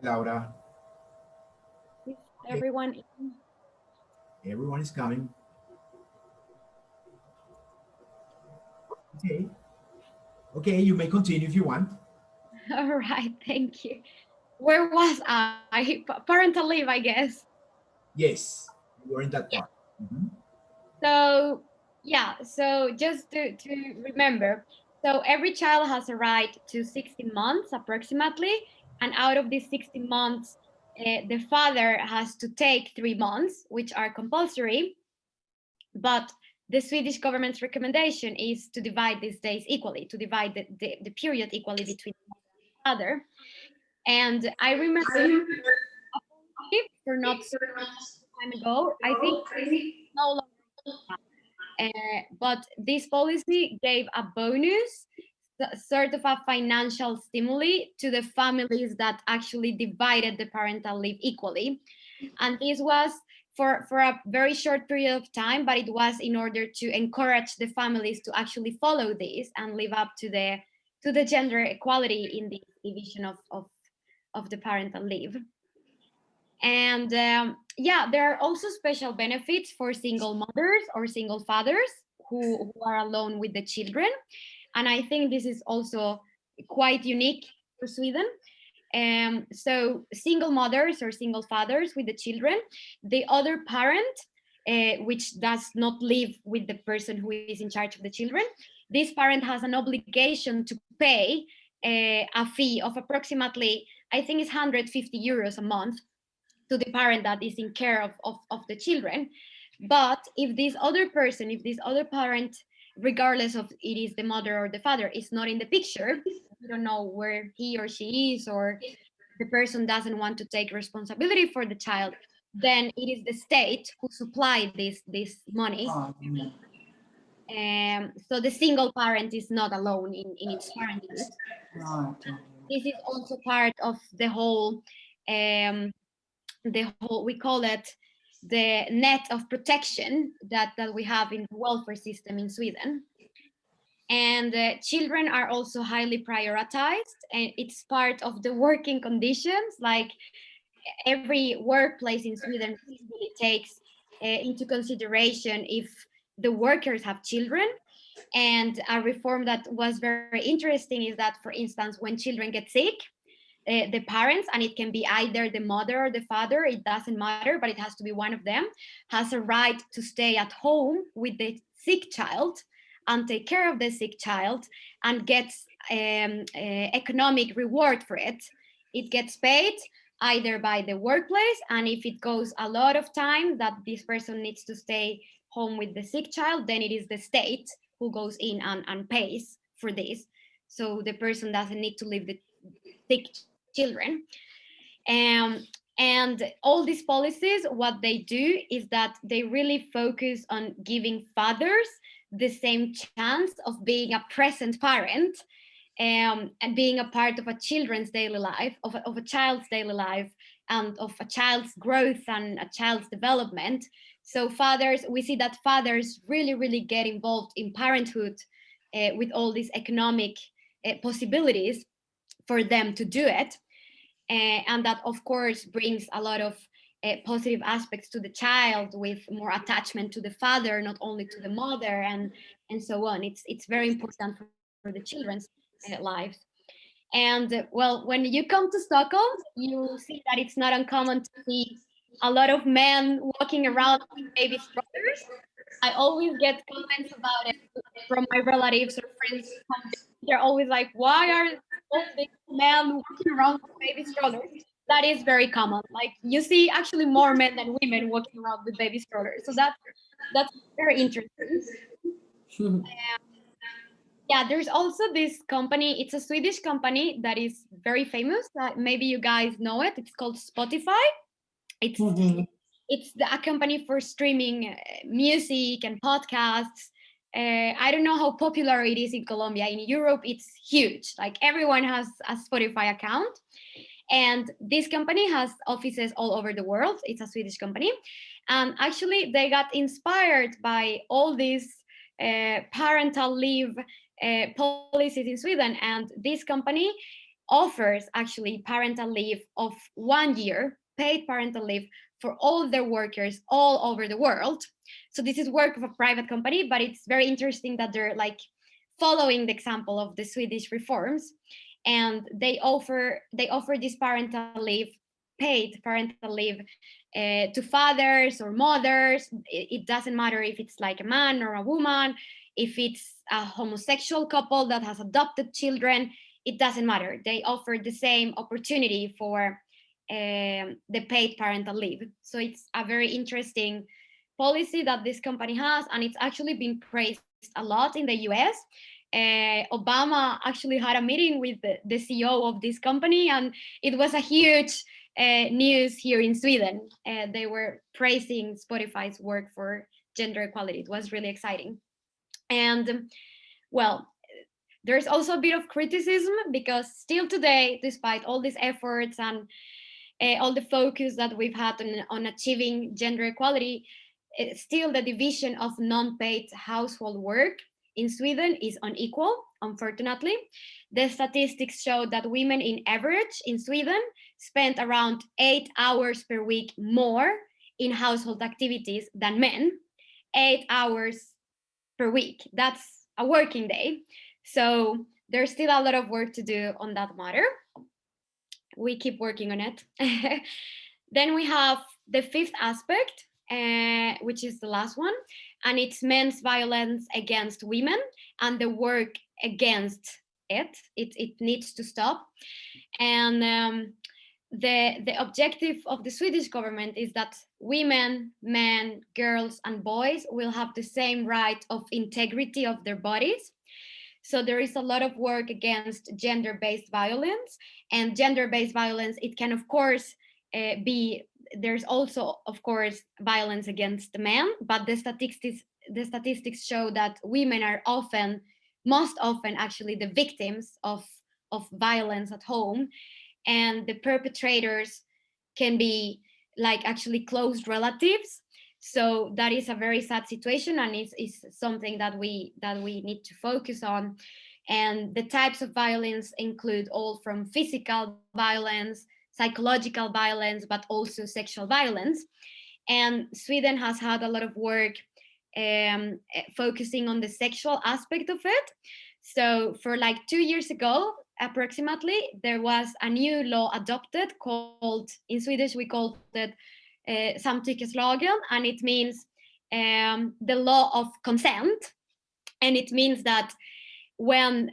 Laura. Is Okay. everyone? Everyone is coming. Okay. Okay, you may continue if you want. All right, thank you. Where was I? Parental leave, I guess. Yes, you are in that Yeah. part. Mhm. So yeah, so just to remember, so every child has a right to 60 months approximately, and out of these 60 months, the father has to take 3 months, which are compulsory, but the Swedish government's recommendation is to divide these days equally, to divide the period equally between the father. And I remember for not so time ago, I think no longer, but this policy gave a bonus, sort of a financial stimuli to the families that actually divided the parental leave equally. And this was for a very short period of time, but it was in order to encourage the families to actually follow this and live up to the gender equality in the division of the parental leave. And yeah, there are also special benefits for single mothers or single fathers who are alone with the children. And I think this is also quite unique for Sweden. So single mothers or single fathers with the children, the other parent, which does not live with the person who is in charge of the children, this parent has an obligation to pay a fee of approximately, I think it's 150 euros a month to the parent that is in care of the children. But if this other person, if this other parent, regardless of it is the mother or the father, is not in the picture, we don't know where he or she is, or the person doesn't want to take responsibility for the child, then it is the state who supplied this money. So the single parent is not alone in its parenthood. This is also part of um, the whole, we call it the net of protection that we have in the welfare system in Sweden. And children are also highly prioritized, and it's part of the working conditions. Like every workplace in Sweden really takes into consideration if the workers have children. And a reform that was very interesting is that, for instance, when children get sick, the parents, and it can be either the mother or the father, it doesn't matter, but it has to be one of them, has a right to stay at home with the sick child and take care of the sick child, and gets economic reward for it. It gets paid either by the workplace, and if it goes a lot of time that this person needs to stay home with the sick child, then it is the state who goes in and pays for this, so the person doesn't need to leave the sick children. And all these policies, what they do is that they really focus on giving fathers the same chance of being a present parent, and being a part of a children's daily life, of a child's daily life, and of a child's growth and a child's development. So fathers, we see that fathers really get involved in parenthood, with all these economic possibilities for them to do it. And that, of course, brings a lot of positive aspects to the child, with more attachment to the father, not only to the mother, and so on. It's very important for the children's lives. And well, when you come to Stockholm, you see that it's not uncommon to see a lot of men walking around with baby strollers. I always get comments about it from my relatives or friends. They're always like, why are all these men walking around with baby strollers? That is very common. Like, you see actually more men than women walking around with baby strollers. So that's very interesting. Yeah, there's also this company. It's a Swedish company that is very famous. Maybe you guys know it. It's called Spotify. It's a company for streaming music and podcasts. I don't know how popular it is in Colombia. In Europe, it's huge. Like, everyone has a Spotify account. And this company has offices all over the world. It's a Swedish company. And actually, they got inspired by all these parental leave policies in Sweden. And this company offers actually parental leave of 1 year, paid parental leave for all their workers all over the world. So this is work of a private company, but it's very interesting that they're like following the example of the Swedish reforms, and they offer this parental leave, paid parental leave, to fathers or mothers. It doesn't matter if it's like a man or a woman, if it's a homosexual couple that has adopted children, it doesn't matter. They offer the same opportunity for the paid parental leave. So it's a very interesting policy that this company has, and it's actually been praised a lot in the US. Obama actually had a meeting with the CEO of this company, and it was a huge news here in Sweden. They were praising Spotify's work for gender equality. It was really exciting. And well, there's also a bit of criticism because still today, despite all these efforts and all the focus that we've had on achieving gender equality, still the division of non-paid household work in Sweden is unequal, unfortunately. The statistics show that women in average in Sweden spend around 8 hours per week more in household activities than men. 8 hours per week. That's a working day. So there's still a lot of work to do on that matter. We keep working on it. Then we have the fifth aspect, which is the last one, and it's men's violence against women and the work against it. It needs to stop. And the objective of the Swedish government is that women, men, girls, and boys will have the same right of integrity of their bodies. So there is a lot of work against gender-based violence, and gender-based violence, it can of course there's also of course violence against the men, but the statistics show that women are most often actually the victims of violence at home, and the perpetrators can be like actually close relatives. So that is a very sad situation, and is something that we need to focus on. And the types of violence include all from physical violence, psychological violence, but also sexual violence. And Sweden has had a lot of work focusing on the sexual aspect of it. So for like 2 years ago, approximately, there was a new law adopted called, in Swedish we called it samtyckeslagen, and it means the law of consent. And it means that when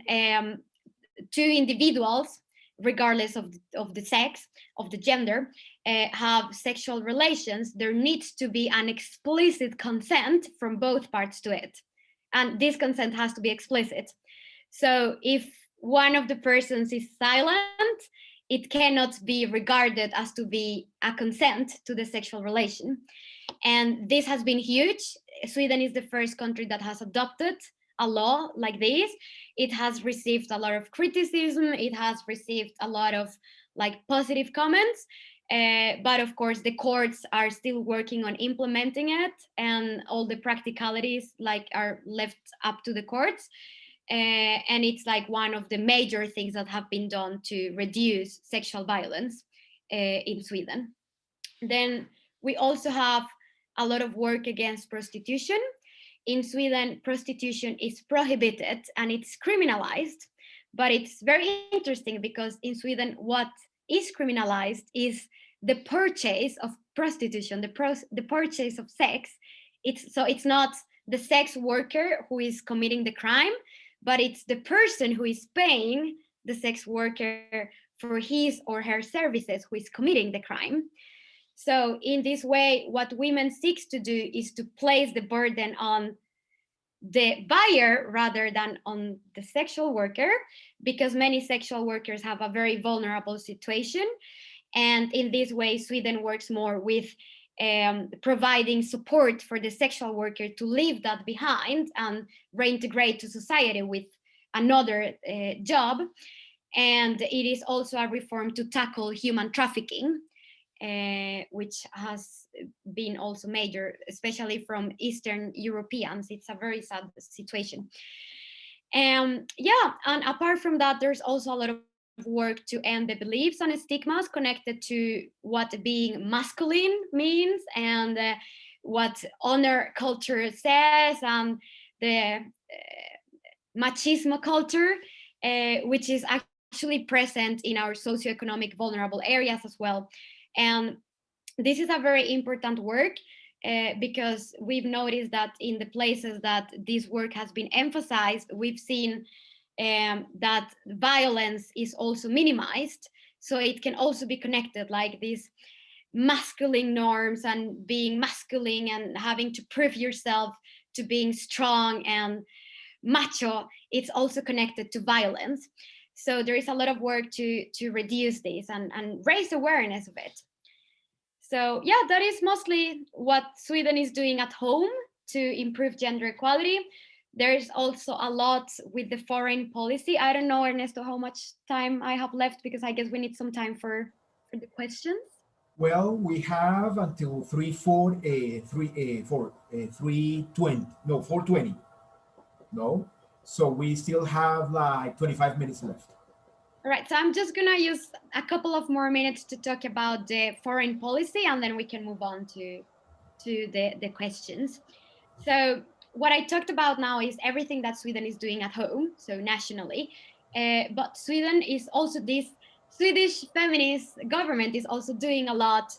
two individuals, regardless of the sex, of the gender, have sexual relations, there needs to be an explicit consent from both parts to it. And this consent has to be explicit. So if one of the persons is silent, it cannot be regarded as to be a consent to the sexual relation. And this has been huge. Sweden is the first country that has adopted a law like this. It has received a lot of criticism. It has received a lot of like positive comments. But of course, the courts are still working on implementing it, and all the practicalities like are left up to the courts. And it's like one of the major things that have been done to reduce sexual violence in Sweden. Then we also have a lot of work against prostitution. In Sweden, prostitution is prohibited and it's criminalized, but it's very interesting because in Sweden, what is criminalized is the purchase of prostitution, the purchase of sex. It's not the sex worker who is committing the crime, but it's the person who is paying the sex worker for his or her services who is committing the crime. So in this way, what women seeks to do is to place the burden on the buyer rather than on the sexual worker, because many sexual workers have a very vulnerable situation. And in this way, Sweden works more with providing support for the sexual worker to leave that behind and reintegrate to society with another job. And it is also a reform to tackle human trafficking, which has been also major, especially from Eastern Europeans. It's a very sad situation. Yeah, and apart from that, there's also a lot of work to end the beliefs and stigmas connected to what being masculine means and what honor culture says and the machismo culture, which is actually present in our socioeconomic vulnerable areas as well. And this is a very important work because we've noticed that in the places that this work has been emphasized, we've seen that violence is also minimized. So it can also be connected, like these masculine norms and being masculine and having to prove yourself to being strong and macho. It's also connected to violence. So there is a lot of work to reduce this and raise awareness of it. So yeah, that is mostly what Sweden is doing at home to improve gender equality. There's also a lot with the foreign policy. I don't know, Ernesto, how much time I have left, because I guess we need some time for the questions. Well, we have until 3:20. No, 4:20. No, so we still have like 25 minutes left. All right, so I'm just gonna use a couple of more minutes to talk about the foreign policy, and then we can move on to the questions. So what I talked about now is everything that Sweden is doing at home, so nationally. But Sweden is also, this Swedish feminist government is also doing a lot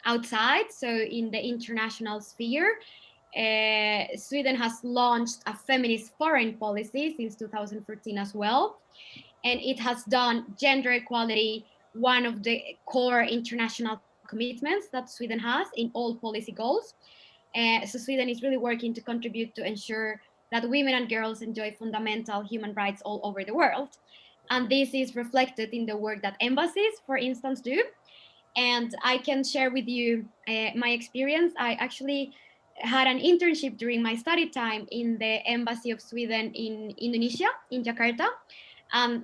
outside, so in the international sphere. Sweden has launched a feminist foreign policy since 2014 as well. And it has done gender equality one of the core international commitments that Sweden has in all policy goals. So Sweden is really working to contribute to ensure that women and girls enjoy fundamental human rights all over the world. And this is reflected in the work that embassies, for instance, do. And I can share with you my experience. I actually had an internship during my study time in the Embassy of Sweden in Indonesia, in Jakarta.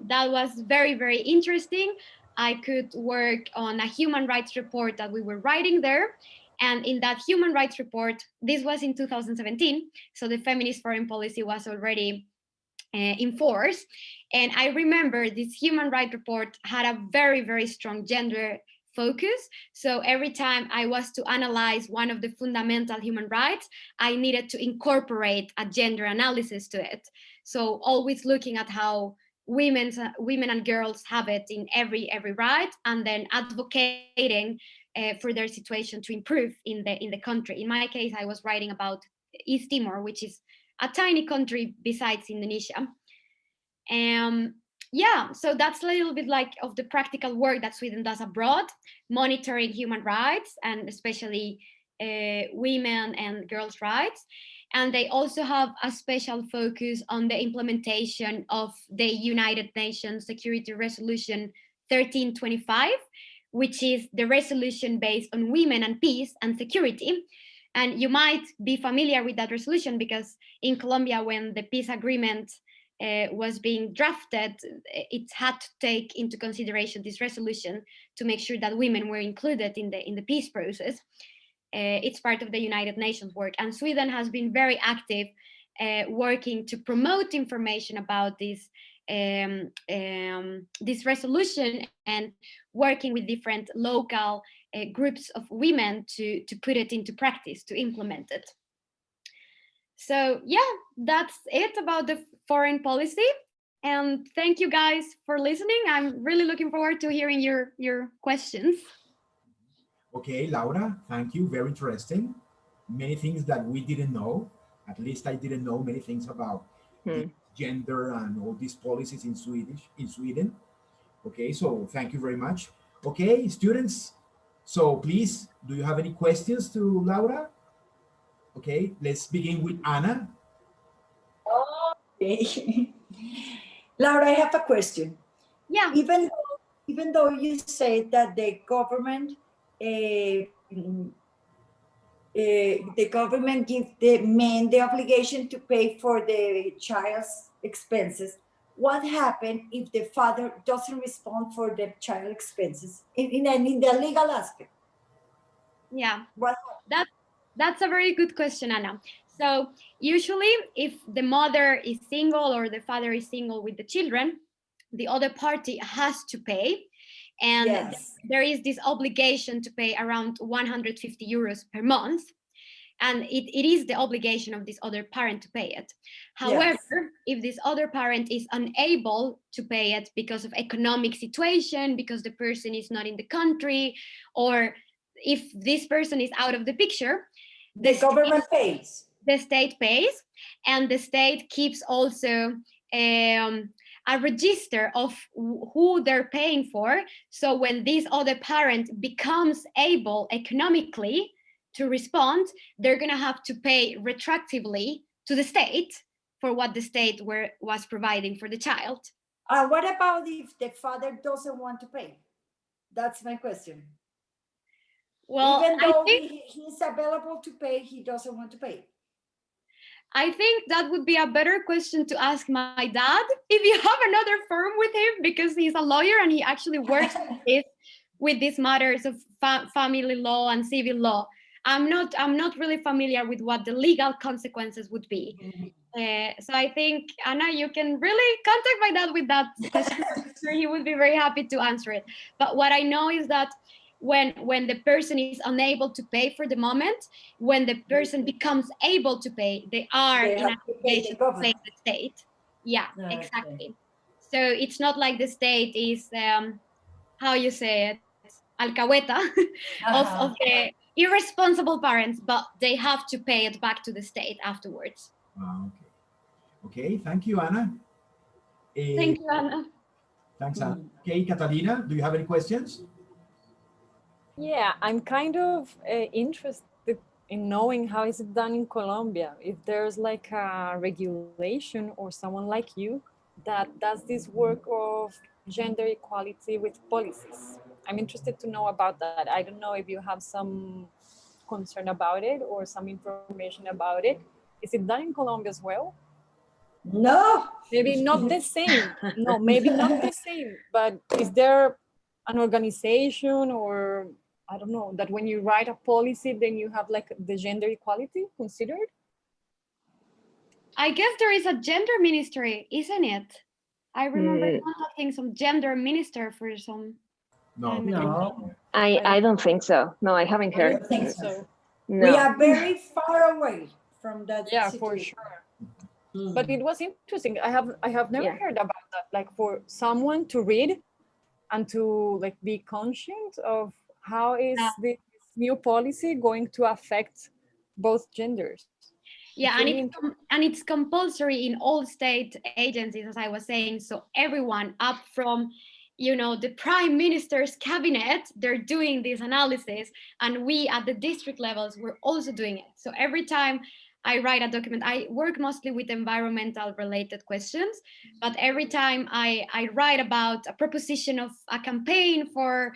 That was very, very interesting. I could work on a human rights report that we were writing there. And in that human rights report, this was in 2017, so the feminist foreign policy was already in force. And I remember this human rights report had a very, very strong gender focus. So every time I was to analyze one of the fundamental human rights, I needed to incorporate a gender analysis to it. So always looking at how women and girls have it in every right, and then advocating for their situation to improve in the country. In my case, I was writing about East Timor, which is a tiny country besides Indonesia. Yeah, so that's a little bit like of the practical work that Sweden does abroad, monitoring human rights and especially women and girls' rights. And they also have a special focus on the implementation of the United Nations Security Resolution 1325, which is the resolution based on women and peace and security. And you might be familiar with that resolution because in Colombia, when the peace agreement was being drafted, it had to take into consideration this resolution to make sure that women were included in the peace process. It's part of the United Nations work, and Sweden has been very active working to promote information about this resolution and working with different local groups of women to put it into practice, to implement it. So yeah, that's it about the foreign policy. And thank you guys for listening. I'm really looking forward to hearing your questions. Okay, Laura, thank you. Very interesting. Many things that we didn't know. At least I didn't know many things about the gender and all these policies in Sweden. Okay, so thank you very much. Okay, students. So please, do you have any questions to Laura? Okay, let's begin with Anna. Okay. Laura, I have a question. Yeah. Even though you say that the government gives the men the obligation to pay for the child's expenses, what happens if the father doesn't respond for the child expenses in the legal aspect? Yeah, that's a very good question, Anna. So usually if the mother is single or the father is single with the children, the other party has to pay. And Yes. there is this obligation to pay around 150 euros per month. And it is the obligation of this other parent to pay it. However, if this other parent is unable to pay it because of economic situation, because the person is not in the country, or if this person is out of the picture, the government pays. The state pays, and the state keeps also a register of who they're paying for. So when this other parent becomes able economically to respond, they're going to have to pay retroactively to the state for what the state was providing for the child. What about if the father doesn't want to pay? That's my question. Well, even though he's available to pay, he doesn't want to pay. I think that would be a better question to ask my dad if you have another firm with him, because he's a lawyer and he actually works with these matters of family law and civil law. I'm not really familiar with what the legal consequences would be. So I think, Anna, you can really contact my dad with that question. I'm sure he would be very happy to answer it. But what I know is that when the person is unable to pay for the moment, when the person becomes able to pay, they are in an obligation to pay the state. Yeah, exactly. So it's not like the state is, how you say it, alcahueta of the irresponsible parents, but they have to pay it back to the state afterwards. Okay, thank you, Anna. Thank you, Anna. Thanks, Anna. Okay, Catalina, do you have any questions? Yeah, I'm kind of interested in knowing how is it done in Colombia. If there's like a regulation or someone like you that does this work of gender equality with policies. I'm interested to know about that. I don't know if you have some concern about it or some information about it. Is it done in Colombia as well? No. Maybe not the same. No, maybe not the same. But is there an organization or, I don't know, that when you write a policy, then you have like the gender equality considered? I guess there is a gender ministry, isn't it? I remember contacting some gender minister for some. No. I don't think so. No, I haven't heard. I don't think so. No. We are very far away from that. Yeah, situation. for sure. But it was interesting. I have never heard about that. Like for someone to read and to like be conscious of how is this new policy going to affect both genders. Yeah, and it's compulsory in all state agencies, as I was saying. So everyone up from, the prime minister's cabinet, they're doing this analysis, and we at the district levels, we're also doing it. So every time I write a document, I work mostly with environmental related questions, but every time I write about a proposition of a campaign for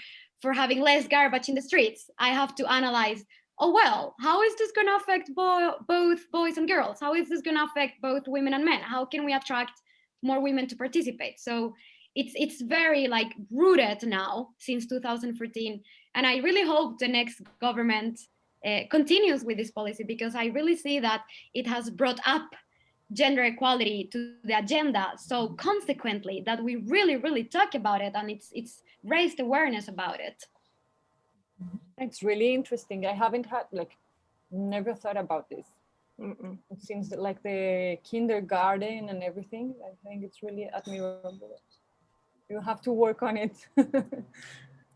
having less garbage in the streets, I have to analyze, how is this going to affect both boys and girls? How is this going to affect both women and men? How can we attract more women to participate? So it's very like rooted now since 2014. And I really hope the next government continues with this policy, because I really see that it has brought up gender equality to the agenda so consequently that we really, really talk about it, and it's raised awareness about it. It's really interesting. I haven't never thought about this. Since like the kindergarten and everything, I think it's really admirable. You have to work on it.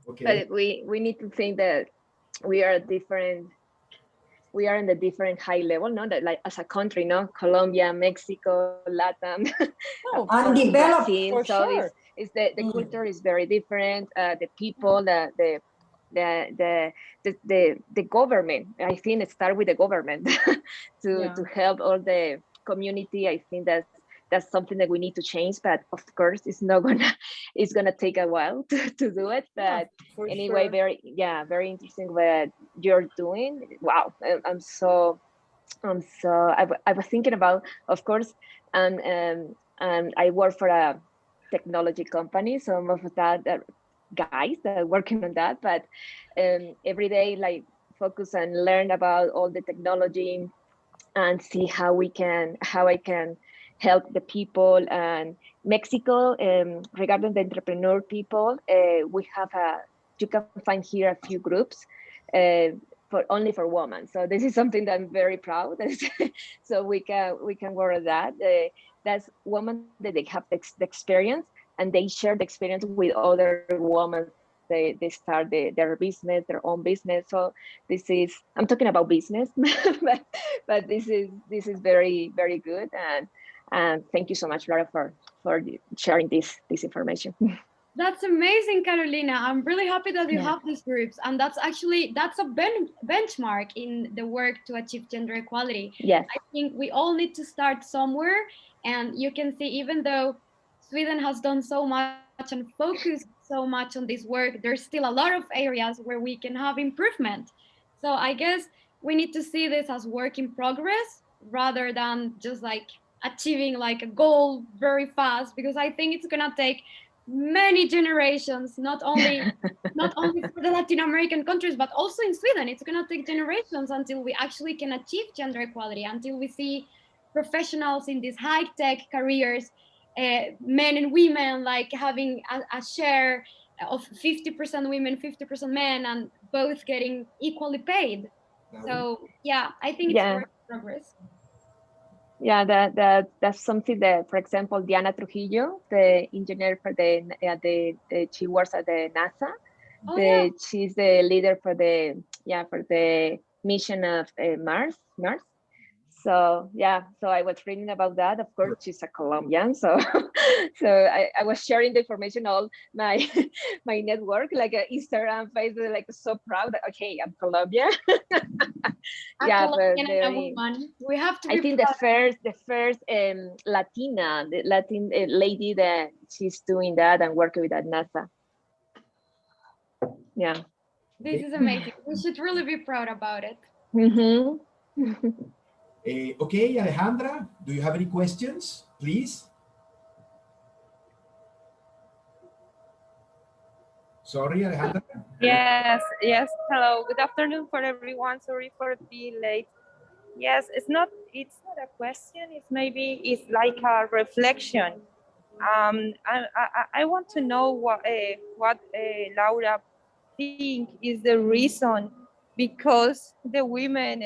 Okay. But we need to think that we are different. We are in the different high level, no? That like as a country, no? Colombia, Mexico, Latin, undeveloped for so sure. It's the culture is very different. The people, the government. I think it starts with the government to help all the community. I think that's something that we need to change, but of course it's gonna take a while to do it. But anyway, sure. Very interesting what you're doing. Wow, I was thinking about, of course, and I work for a technology company. Some of that guys that are working on that, but every day like focus and learn about all the technology and see how I can help the people. And Mexico, regarding the entrepreneur people, we have you can find here a few groups only for women. So this is something that I'm very proud of. So we can work on that. That's women that they have the experience, and they share the experience with other women. They start their business, their own business. So this is, I'm talking about business, but this is very, very good. And thank you so much, Laura, for sharing this information. That's amazing, Catalina. I'm really happy that you have these groups, and that's a benchmark in the work to achieve gender equality. Yes, I think we all need to start somewhere, and you can see, even though Sweden has done so much and focused so much on this work, there's still a lot of areas where we can have improvement. So I guess we need to see this as work in progress rather than just like achieving like a goal very fast, because I think it's gonna take many generations, not only for the Latin American countries, but also in Sweden. It's gonna take generations until we actually can achieve gender equality, until we see professionals in these high-tech careers, men and women, like having a share of 50% women, 50% men, and both getting equally paid. So yeah, I think it's work in progress. Yeah, that's something that, for example, Diana Trujillo, the engineer for she works at the NASA. She's the leader for the mission of Mars. So yeah, so I was reading about that. Of course, she's a Colombian, so I was sharing the information all my my network, like Instagram, Facebook, like so proud that, okay, I'm Colombian. Yeah, but woman. We have to. I think the first Latina, the Latin lady that she's doing that and working with at NASA. Yeah. This is amazing. We should really be proud about it. Okay, Alejandra, do you have any questions, please? Sorry, Alejandra. Yes. Hello. Good afternoon for everyone. Sorry for being late. Yes, it's not a question. It's like a reflection. I want to know what Laura think is the reason because the women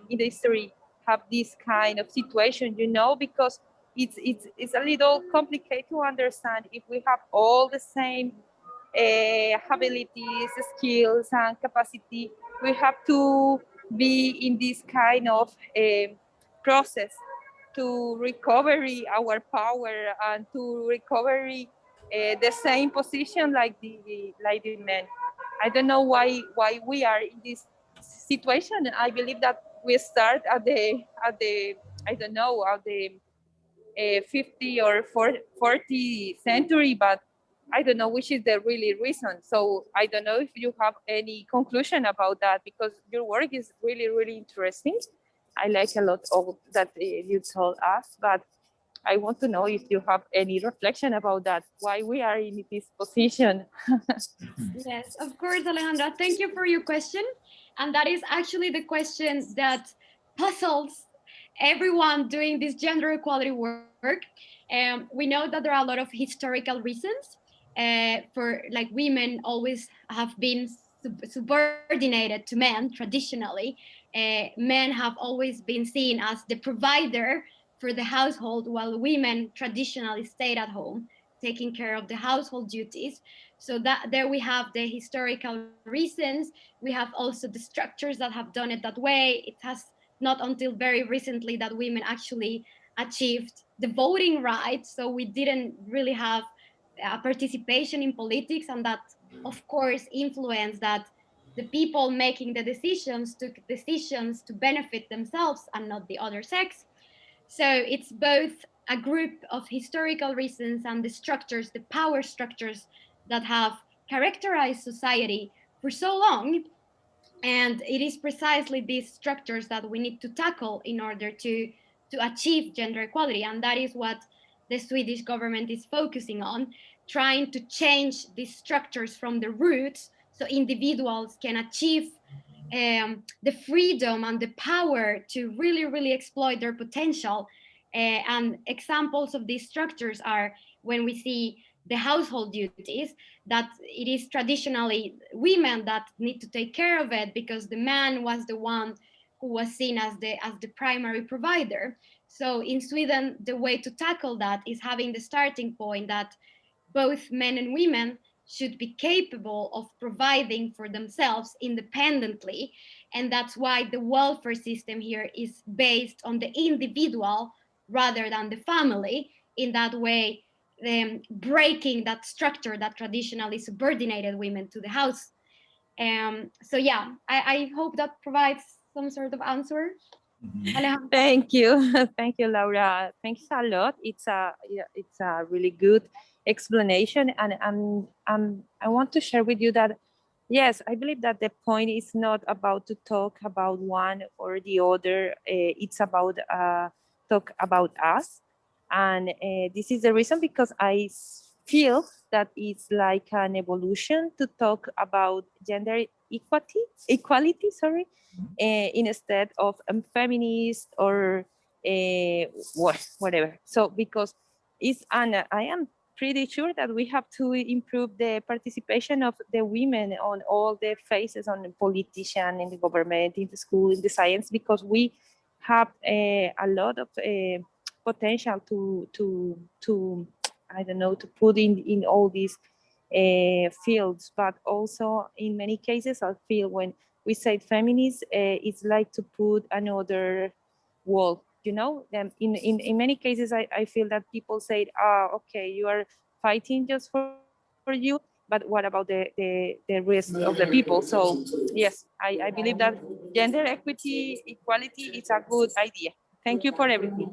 in the history have this kind of situation, because it's a little complicated to understand if we have all the same abilities, skills, and capacity. We have to be in this kind of process to recover our power and to recover the same position like the men. I don't know why we are in this situation. I believe that we start at the 50 or 40 century, but I don't know which is the really reason. So I don't know if you have any conclusion about that, because your work is really, really interesting. I like a lot of that you told us, but I want to know if you have any reflection about that, why we are in this position. Yes, of course, Alejandra. Thank you for your question. And that is actually the question that puzzles everyone doing this gender equality work. We know that there are a lot of historical reasons for, like, women always have been subordinated to men traditionally. Men have always been seen as the provider for the household, while women traditionally stayed at home taking care of the household duties. So that there we have the historical reasons. We have also the structures that have done it that way. It has not until very recently that women actually achieved the voting rights. So we didn't really have participation in politics, and that of course influenced that the people making the decisions took decisions to benefit themselves and not the other sex. So it's both a group of historical reasons and the structures, the power structures that have characterized society for so long. And it is precisely these structures that we need to tackle in order to achieve gender equality. And that is what the Swedish government is focusing on, trying to change these structures from the roots so individuals can achieve the freedom and the power to really, really exploit their potential And examples of these structures are when we see the household duties, that it is traditionally women that need to take care of it because the man was the one who was seen as the primary provider. So in Sweden, the way to tackle that is having the starting point that both men and women should be capable of providing for themselves independently. And that's why the welfare system here is based on the individual rather than the family. In that way, breaking that structure that traditionally subordinated women to the house. So yeah, I hope that provides some sort of answer. Mhm. Thank you. Thank you, Laura. Thanks a lot. It's a really good explanation. And I want to share with you that, yes, I believe that the point is not about to talk about one or the other. It's about talk about us. And this is the reason because I feel that it's like an evolution to talk about gender equality, sorry, instead of feminist or whatever. So because it's Anna, I am pretty sure that we have to improve the participation of the women on all the phases, on the politician, in the government, in the school, in the science, because we have a lot of potential to I don't know, to put in all these fields. But also in many cases I feel when we say feminist, it's like to put another wall, you know. In many cases I feel that people say, okay, you are fighting just for you, but what about the rest of the people? So yes, I believe that gender equity, equality is a good idea. Thank you for everything.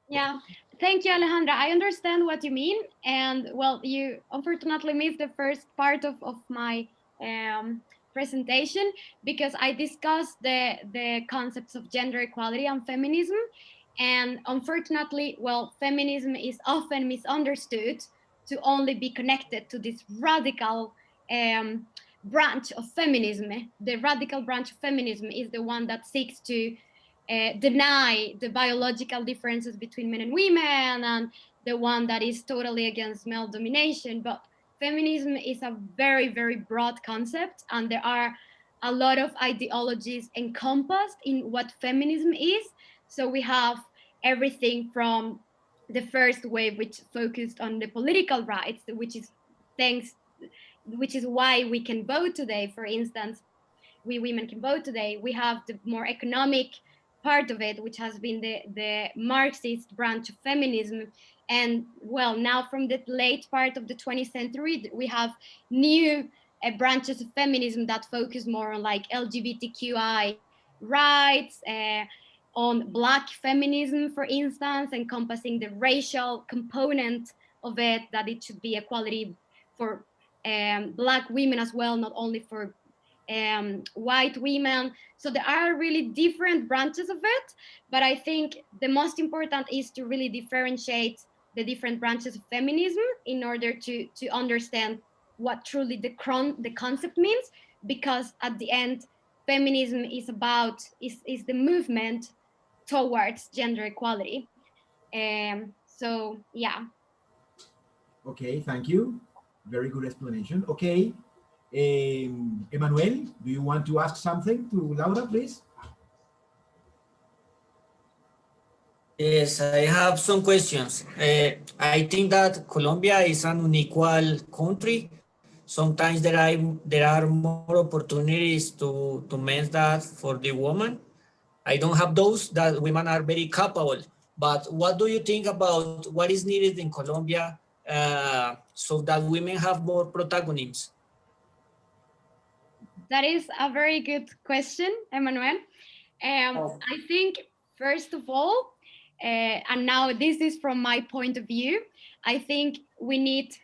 Yeah, thank you, Alejandra. I understand what you mean. And well, you unfortunately missed the first part of my presentation because I discussed the concepts of gender equality and feminism. And unfortunately, well, feminism is often misunderstood to only be connected to this radical branch of feminism. The radical branch of feminism is the one that seeks to deny the biological differences between men and women, and the one that is totally against male domination. But feminism is a very, very broad concept, and there are a lot of ideologies encompassed in what feminism is. So we have everything from the first wave, which focused on the political rights, which is why we can vote today. For instance, we women can vote today. We have the more economic part of it, which has been the Marxist branch of feminism. And well, now from the late part of the 20th century, we have new branches of feminism that focus more on like LGBTQI rights, on Black feminism, for instance, encompassing the racial component of it, that it should be equality for Black women as well, not only for white women. So there are really different branches of it, but I think the most important is to really differentiate the different branches of feminism in order to understand what truly the concept means, because at the end, feminism is is the movement towards gender equality. So yeah. Okay, thank you. Very good explanation. Okay, Emanuel, do you want to ask something to Laura, please? Yes, I have some questions. I think that Colombia is an unequal country. Sometimes there are more opportunities to men that for the woman. I don't have those, that women are very capable. But what do you think about what is needed in Colombia so that women have more protagonism? That is a very good question, Emanuel. I think, first of all, and now this is from my point of view, I think we need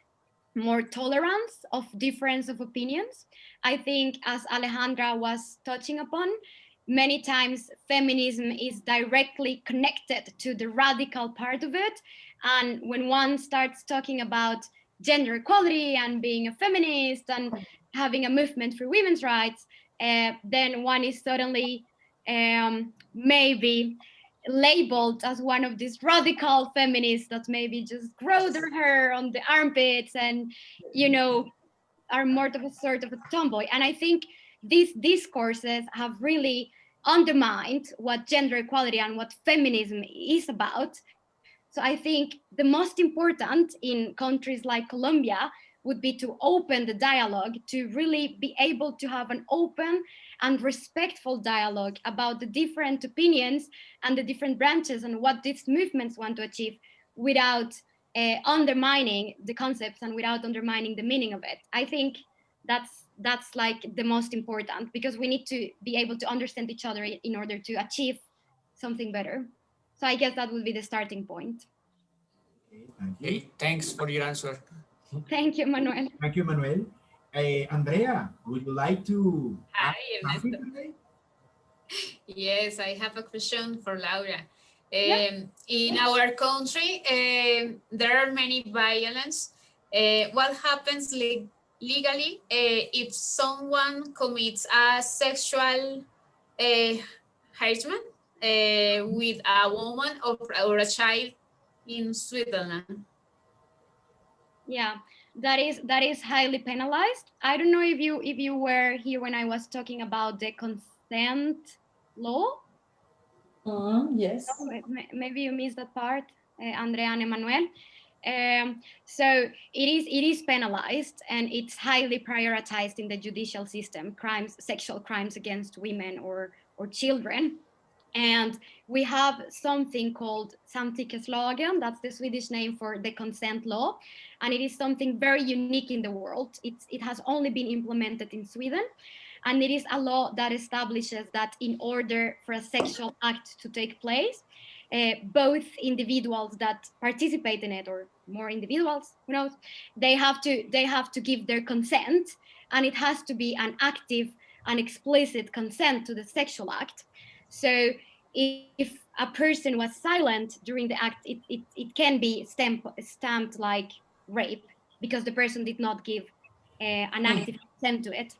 more tolerance of difference of opinions. I think, as Alejandra was touching upon, many times feminism is directly connected to the radical part of it. And when one starts talking about gender equality and being a feminist and having a movement for women's rights, then one is suddenly maybe labeled as one of these radical feminists that maybe just grow their hair on the armpits and, you know, are more of a sort of a tomboy. And I think these discourses have really undermined what gender equality and what feminism is about. So I think the most important in countries like Colombia would be to open the dialogue, to really be able to have an open and respectful dialogue about the different opinions and the different branches and what these movements want to achieve without undermining the concepts and without undermining the meaning of it. I think that's like the most important, because we need to be able to understand each other in order to achieve something better. So I guess that would be the starting point. Okay, thank you. Okay, thanks for your answer. Thank you, Manuel. Thank you, Manuel. Andrea, would you like to Hi, add something Ernesto. today? Yes, I have a question for Laura. Yeah. In our country, there are many violence. What happens legally if someone commits a sexual harassment with a woman or a child in Switzerland? Yeah, that is highly penalized. I don't know if you were here when I was talking about the consent law. Yes. Maybe you missed that part, Andrea and Emanuel. So it is penalized, and it's highly prioritized in the judicial system. Crimes, sexual crimes against women or children. And we have something called samtyckeslagen. That's the Swedish name for the consent law. And it is something very unique in the world. It has only been implemented in Sweden. And it is a law that establishes that in order for a sexual act to take place, both individuals that participate in it, or more individuals, who knows, they have to give their consent, and it has to be an active and explicit consent to the sexual act. So if a person was silent during the act, it can be stamped like rape, because the person did not give an active consent to it.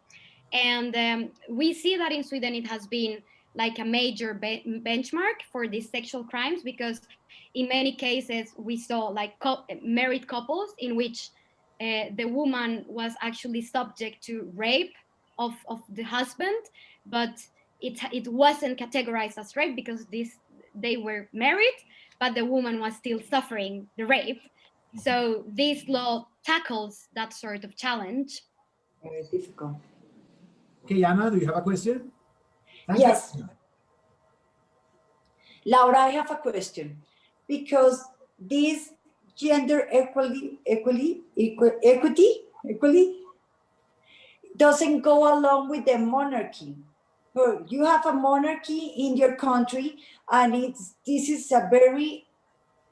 And we see that in Sweden it has been like a major benchmark for these sexual crimes, because in many cases we saw like married couples in which the woman was actually subject to rape of the husband, but it wasn't categorized as rape because they were married, but the woman was still suffering the rape. So this law tackles that sort of challenge. Very difficult. Okay, Anna, do you have a question? Yes. Laura, I have a question, because this gender equity doesn't go along with the monarchy. You have a monarchy in your country, and this is a very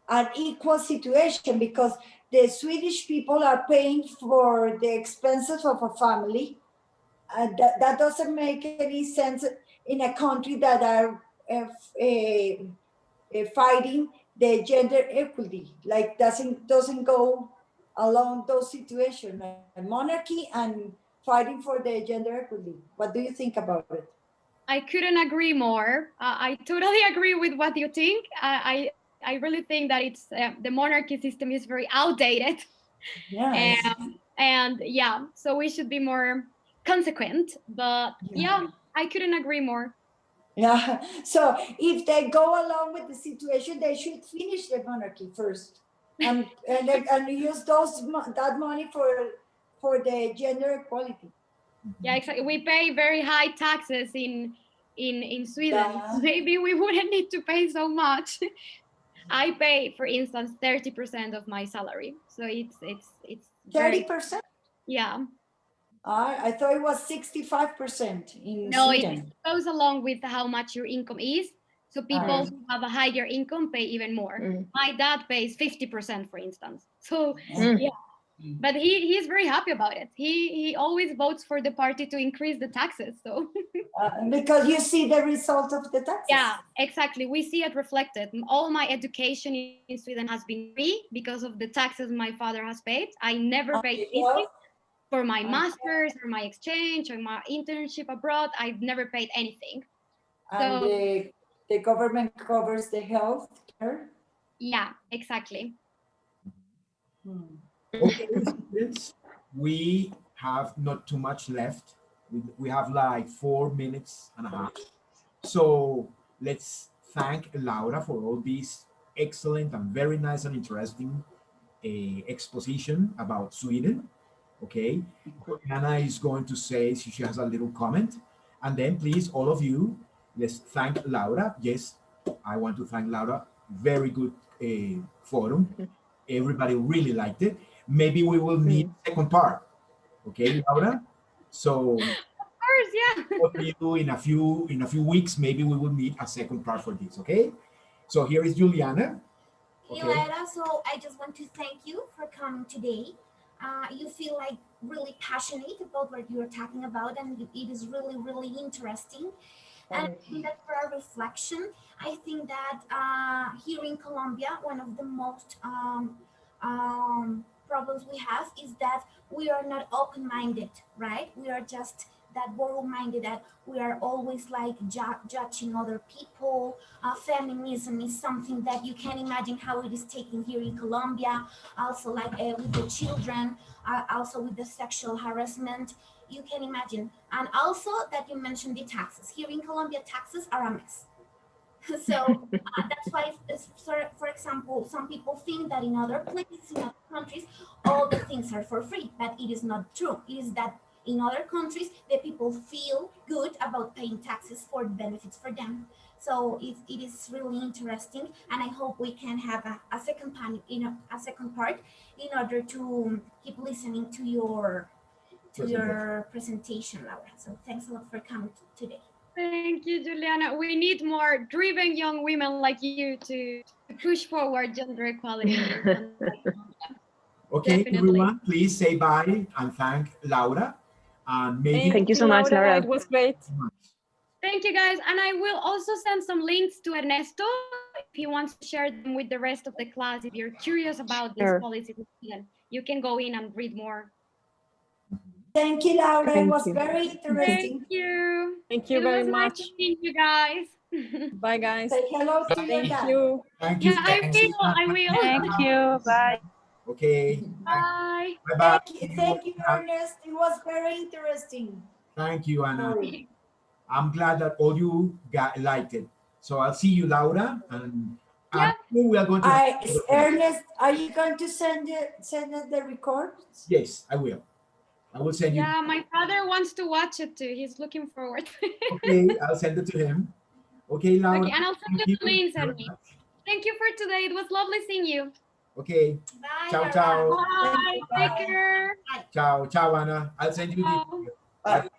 unequal situation, because the Swedish people are paying for the expenses of a family. That doesn't make any sense in a country that are fighting the gender equity. Like doesn't go along those situations, monarchy and fighting for the gender equity. What do you think about it? I couldn't agree more. I totally agree with what you think. I really think that it's the monarchy system is very outdated. Yeah. And yeah, so we should be more consequent. But yeah, I couldn't agree more. Yeah. So if they go along with the situation, they should finish the monarchy first, and use that money for the gender equality. Yeah, exactly. We pay very high taxes in Sweden. Yeah. Maybe we wouldn't need to pay so much. I pay, for instance, 30% of my salary. So it's 30%? Yeah. I thought it was 65% in No, Sweden. it goes along with how much your income is. So people who have a higher income pay even more. My dad pays 50%, for instance. So yeah. But he's very happy about it. He always votes for the party to increase the taxes. So because you see the result of the taxes. Yeah, exactly. We see it reflected. All my education in Sweden has been free because of the taxes my father has paid. I never paid anything for my master's or my exchange or my internship abroad. I've never paid anything. And the government covers the health care. Yeah, exactly. Okay, students, we have not too much left. We have like 4 minutes and a half. So let's thank Laura for all these excellent and very nice and interesting exposition about Sweden. Okay, Anna is going to say she has a little comment, and then please all of you, let's thank Laura. Yes, I want to thank Laura. Very good forum. Everybody really liked it. Maybe we will need second part. Okay, Laura. So Of course, yeah. for you in a few weeks, maybe we will need a second part for this. Okay. So here is Giuliana. Hey, Okay. Laura, so I just want to thank you for coming today. You feel like really passionate about what you're talking about, and it is really, really interesting. And I think that for our reflection, I think that here in Colombia, one of the most problems we have is that we are not open-minded, right? We are just that borrow-minded, that we are always like judging other people. Feminism is something that you can imagine how it is taken here in Colombia, also like with the children, also with the sexual harassment. You can imagine. And also that you mentioned the taxes. Here in Colombia, taxes are a mess. So that's why, for example, some people think that in other places, in other countries, all the things are for free, but it is not true. It is that in other countries, the people feel good about paying taxes for benefits for them. So it is really interesting, and I hope we can have a second part in order to keep listening to your presentation, Laura. So thanks a lot for coming today. Thank you, Giuliana. We need more driven young women like you to push forward gender equality. Okay, Definitely. everyone, please say bye and thank Laura. And maybe Thank you so much, Laura. It was great. Thank you, guys. And I will also send some links to Ernesto if he wants to share them with the rest of the class. If you're curious about this policy, you can go in and read more. Thank you, Laura. It was very interesting. Thank you. Thank you very much. Nice to meet you guys. Bye, guys. Say hello to your Thank dad. you. Thank you. Yeah, I will. Thank you. Bye. Okay. Bye. Bye-bye. Thank you, Ernest. It was very interesting. Thank you, Anna. I'm glad that all you liked it. So I'll see you, Laura, and we are going to. Ernest, are you going to send us the records? Yes, I will. I will send you. Yeah, my father wants to watch it too. He's looking forward. Okay, I'll send it to him. Okay, Laura. Okay, and I'll send you the links, Ernie. Thank you for today. It was lovely seeing you. Okay. Bye. Ciao, ciao. Bye. Take care. Ciao, ciao, Anna. I'll send you the. Bye.